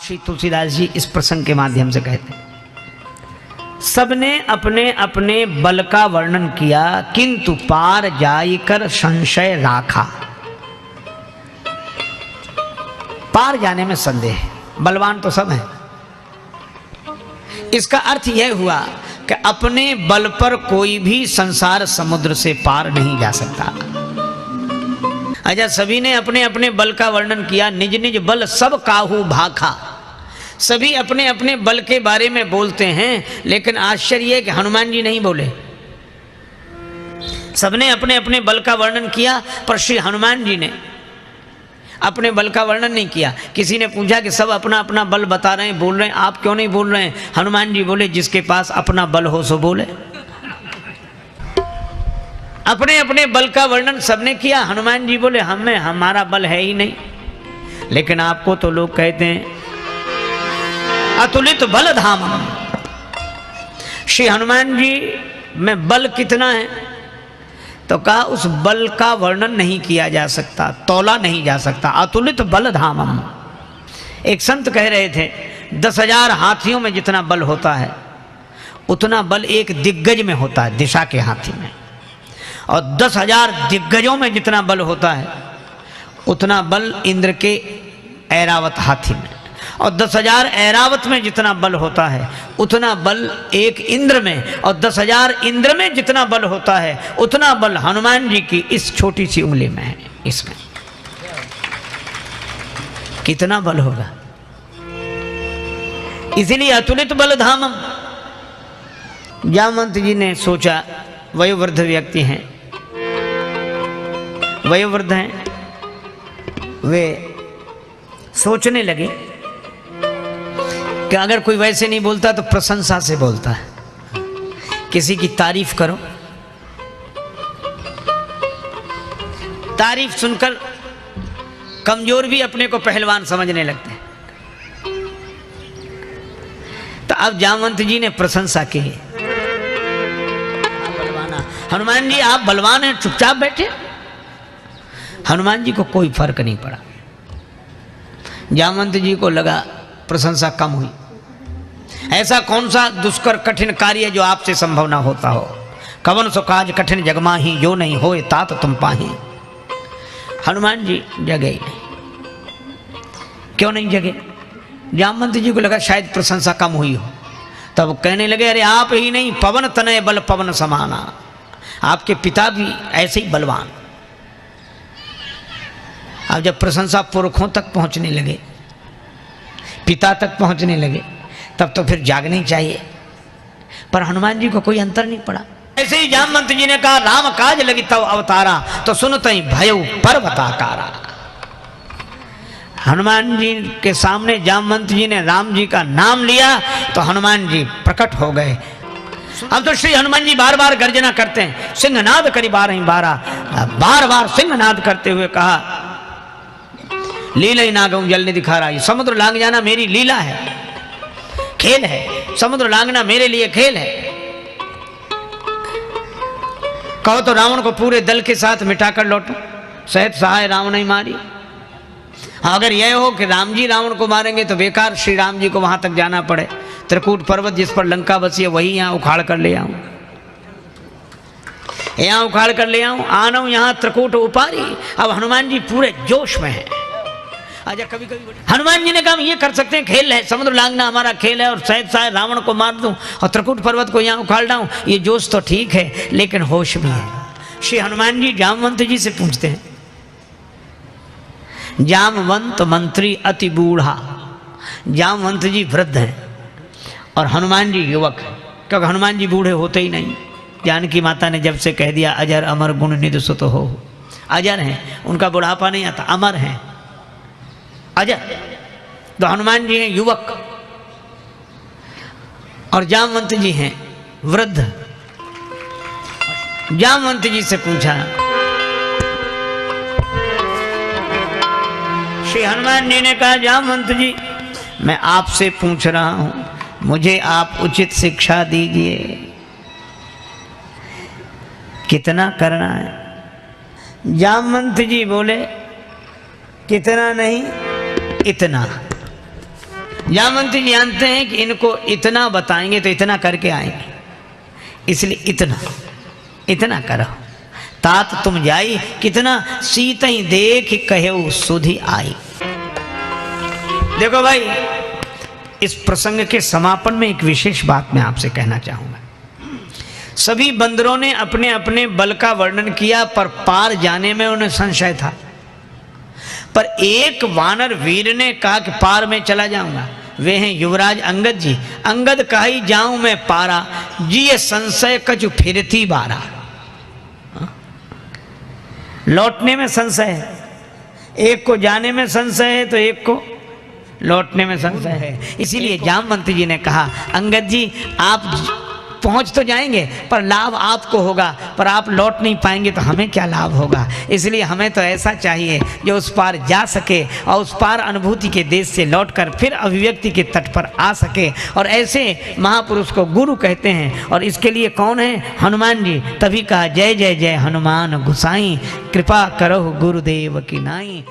श्री तुलसीदास जी इस प्रसंग के माध्यम से कहते हैं, सबने अपने अपने बल का वर्णन किया, किंतु पार जाकर संशय राखा। पार जाने में संदेह है, बलवान तो सब है। इसका अर्थ यह हुआ कि अपने बल पर कोई भी संसार समुद्र से पार नहीं जा सकता। अच्छा, सभी ने अपने अपने बल का वर्णन किया, निज निज बल सब काहू भाखा। सभी अपने अपने बल के बारे में बोलते हैं, लेकिन आश्चर्य है कि हनुमान जी नहीं बोले। सबने अपने अपने बल का वर्णन किया, पर श्री हनुमान जी ने अपने बल का वर्णन नहीं किया। किसी ने पूछा कि सब अपना अपना बल बता रहे हैं, बोल रहे हैं, आप क्यों नहीं बोल रहे हैं? हनुमान जी बोले, जिसके पास अपना बल हो सो बोले। अपने अपने बल का वर्णन सबने किया। हनुमान जी बोले, हमारा बल है ही नहीं। लेकिन आपको तो लोग कहते हैं अतुलित बल धाम। श्री हनुमान जी में बल कितना है? तो कहा उस बल का वर्णन नहीं किया जा सकता, तौला नहीं जा सकता। अतुलित बल धामम। एक संत कह रहे थे 10,000 हाथियों में जितना बल होता है उतना बल एक दिग्गज में होता है, दिशा के हाथी में। और 10,000 दिग्गजों में जितना बल होता है उतना बल इंद्र के ऐरावत हाथी में। और 10,000 ऐरावत में जितना बल होता है उतना बल एक इंद्र में। और 10,000 इंद्र में जितना बल होता है उतना बल हनुमान जी की इस छोटी सी उंगली में है। इसमें कितना बल होगा? इसीलिए अतुलित बल धामम। जामवंत जी ने सोचा, वयोवृद्ध व्यक्ति हैं, वयोवृद्ध हैं, वे सोचने लगे कि अगर कोई वैसे नहीं बोलता तो प्रशंसा से बोलता है, किसी की तारीफ करो। तारीफ सुनकर कमजोर भी अपने को पहलवान समझने लगते हैं। तो अब जामवंत जी ने प्रशंसा की, हनुमान जी आप बलवान हैं, चुपचाप बैठे। हनुमान जी को कोई फर्क नहीं पड़ा। जामवंत जी को लगा प्रशंसा कम हुई। ऐसा कौन सा दुष्कर कठिन कार्य जो आपसे संभव ना होता हो? कवन सो काज कठिन जगमाही, जो नहीं होए तात तुम पाही। हनुमान जी जगे ही नहीं। क्यों नहीं जगे? जामवंत जी को लगा शायद प्रशंसा कम हुई हो। तब कहने लगे, अरे आप ही नहीं, पवन तनय बल पवन समाना। आपके पिता भी ऐसे ही बलवान। अब जब प्रशंसा पुरखों तक पहुंचने लगे, पिता तक पहुंचने लगे, तब तो फिर जागनी चाहिए। पर हनुमान जी को कोई अंतर नहीं पड़ा। ऐसे ही जामवंत जी ने कहा, राम काज लगी तब अवतारा, तो सुनते ही भयउ पर्वताकारा। हनुमान जी के सामने जामवंत जी ने राम जी का नाम लिया तो हनुमान जी प्रकट हो गए। अब तो श्री हनुमान जी बार बार गर्जना करते हैं, सिंहनाद करी 12 बार बार सिंहनाद करते हुए कहा, लीला ही नागम जल ने दिखा रहा है। समुद्र लांग जाना मेरी लीला है, खेल है। समुद्र लांगना मेरे लिए खेल है। कहो तो रावण को पूरे दल के साथ मिटाकर लौटो, सहत सहाय रावण ही मारी। अगर यह हो कि राम जी रावण को मारेंगे तो बेकार श्री राम जी को वहां तक जाना पड़े। त्रिकूट पर्वत जिस पर लंका बसी है वही यहां उखाड़ कर ले आऊं, यहां उखाड़ कर ले आऊं, आना यहां त्रिकूट उपारी। अब हनुमान जी पूरे जोश में है। आजा कभी कभी हनुमान जी ने कहा, ये कर सकते हैं, खेल है, समुद्र लांगना हमारा खेल है, और शायद शायद रावण को मार दूं और त्रिकूट पर्वत को यहाँ उखाड़ डाऊं, ये जोश तो ठीक है, लेकिन होश भी है। श्री हनुमान जी जामवंत जी से पूछते हैं, जामवंत मंत्री अति बूढ़ा। जामवंत जी वृद्ध हैं और हनुमान जी युवक हैं, क्योंकि हनुमान जी बूढ़े होते ही नहीं। जानकी माता ने जब से कह दिया, अजर अमर गुण निधि सुत हो। अजर हैं, उनका बुढ़ापा नहीं आता, अमर हैं, अजर। तो हनुमान जी हैं युवक और जामवंत जी हैं वृद्ध। जामवंत जी से पूछा, श्री हनुमान जी ने कहा, जामवंत जी मैं आपसे पूछ रहा हूं, मुझे आप उचित शिक्षा दीजिए, कितना करना है? जामवंत जी बोले, कितना नहीं, इतना। जामवंती जी जानते हैं कि इनको इतना बताएंगे तो इतना करके आएंगे, इसलिए इतना करो। तात तुम जाई कितना सीत ही देख कहे सुधि आई। देखो भाई, इस प्रसंग के समापन में एक विशेष बात मैं आपसे कहना चाहूंगा। सभी बंदरों ने अपने अपने बल का वर्णन किया, पर पार जाने में उन्हें संशय था। पर एक वानर वीर ने कहा कि पार में चला जाऊंगा। वे हैं युवराज अंगद जी। अंगद कही जाऊं मैं पारा, जी ये संशय कछु फिरती बारा। लौटने में संशय है, एक को जाने में संशय है तो एक को लौटने में संशय है। इसीलिए जामवंती जी ने कहा, अंगद जी आप पहुंच तो जाएंगे पर लाभ आपको होगा, पर आप लौट नहीं पाएंगे तो हमें क्या लाभ होगा। इसलिए हमें तो ऐसा चाहिए जो उस पार जा सके और उस पार अनुभूति के देश से लौटकर फिर अभिव्यक्ति के तट पर आ सके। और ऐसे महापुरुष को गुरु कहते हैं। और इसके लिए कौन है? हनुमान जी। तभी कहा, जय जय जय हनुमान गुसाई, कृपा करो गुरुदेव की नाई।